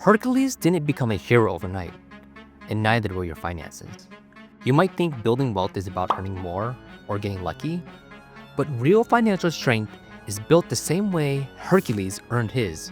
Hercules didn't become a hero overnight, and neither will your finances. You might think building wealth is about earning more or getting lucky, but real financial strength is built the same way Hercules earned his,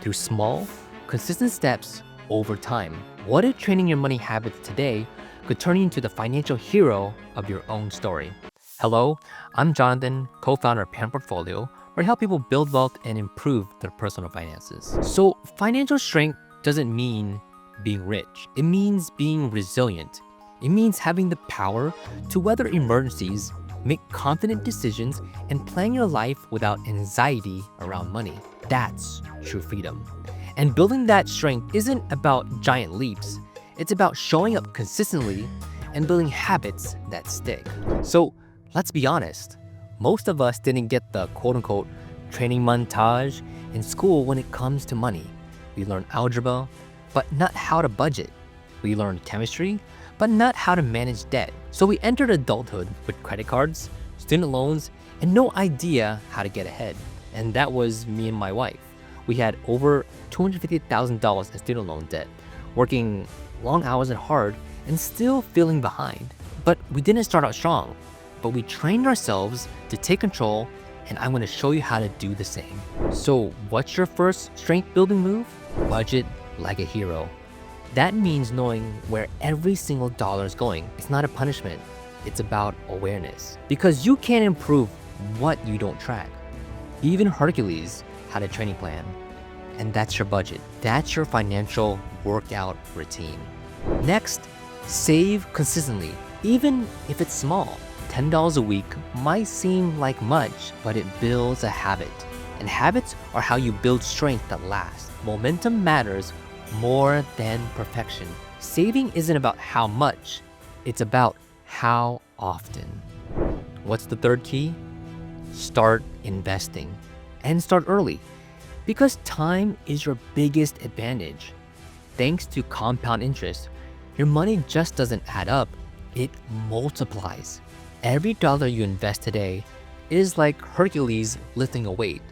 through small, consistent steps over time. What if training your money habits today could turn you into the financial hero of your own story? Hello, I'm Jonathan, co-founder of Pan Portfolio, where I help people build wealth and improve their personal finances. So financial strength doesn't mean being rich. It means being resilient. It means having the power to weather emergencies, make confident decisions, and plan your life without anxiety around money. That's true freedom. And building that strength isn't about giant leaps. It's about showing up consistently and building habits that stick. So let's be honest, most of us didn't get the quote-unquote training montage in school when it comes to money. We learned algebra, but not how to budget. We learned chemistry, but not how to manage debt. So we entered adulthood with credit cards, student loans, and no idea how to get ahead. And that was me and my wife. We had over $250,000 in student loan debt, working long hours and hard, and still feeling behind. But we didn't start out strong, but we trained ourselves to take control, and I'm gonna show you how to do the same. So what's your first strength building move? Budget like a hero. That means knowing where every single dollar is going. It's not a punishment, it's about awareness. Because you can't improve what you don't track. Even Hercules had a training plan, and that's your budget. That's your financial workout routine. Next, save consistently, even if it's small. $10 a week might seem like much, but it builds a habit. And habits are how you build strength that lasts. Momentum matters more than perfection. Saving isn't about how much, it's about how often. What's the third key? Start investing, and start early, because time is your biggest advantage. Thanks to compound interest, your money just doesn't add up, it multiplies. Every dollar you invest today is like Hercules lifting a weight.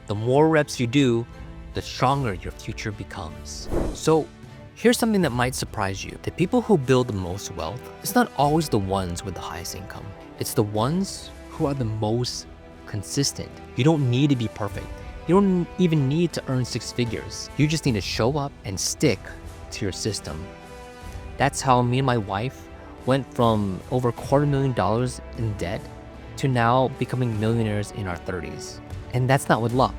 The more reps you do, the stronger your future becomes. So here's something that might surprise you. The people who build the most wealth, it's not always the ones with the highest income. It's the ones who are the most consistent. You don't need to be perfect. You don't even need to earn six figures. You just need to show up and stick to your system. That's how me and my wife went from over $250,000 in debt to now becoming millionaires in our 30s. And that's not with luck,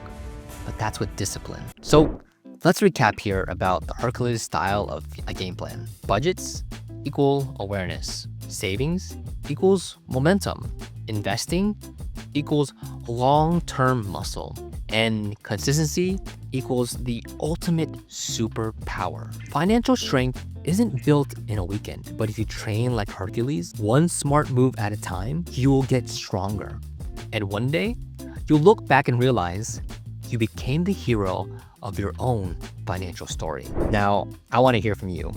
but that's with discipline. So let's recap here about the Hercules style of a game plan. Budgets equal awareness. Savings equals momentum. Investing equals long-term muscle. And consistency equals the ultimate superpower. Financial strength isn't built in a weekend, but if you train like Hercules, one smart move at a time, you will get stronger. And one day, you'll look back and realize you became the hero of your own financial story. Now, I want to hear from you.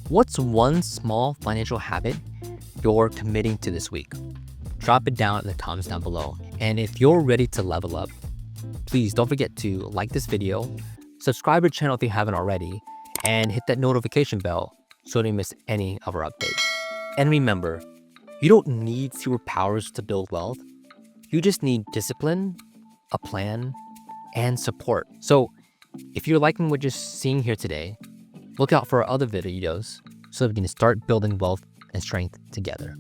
What's one small financial habit you're committing to this week? Drop it down in the comments down below. And if you're ready to level up, please don't forget to like this video, subscribe to our channel if you haven't already, and hit that notification bell so you don't miss any of our updates. And remember, you don't need superpowers to build wealth. You just need discipline, a plan, and support. So if you're liking what you're seeing here today, look out for our other videos so we can start building wealth and strength together.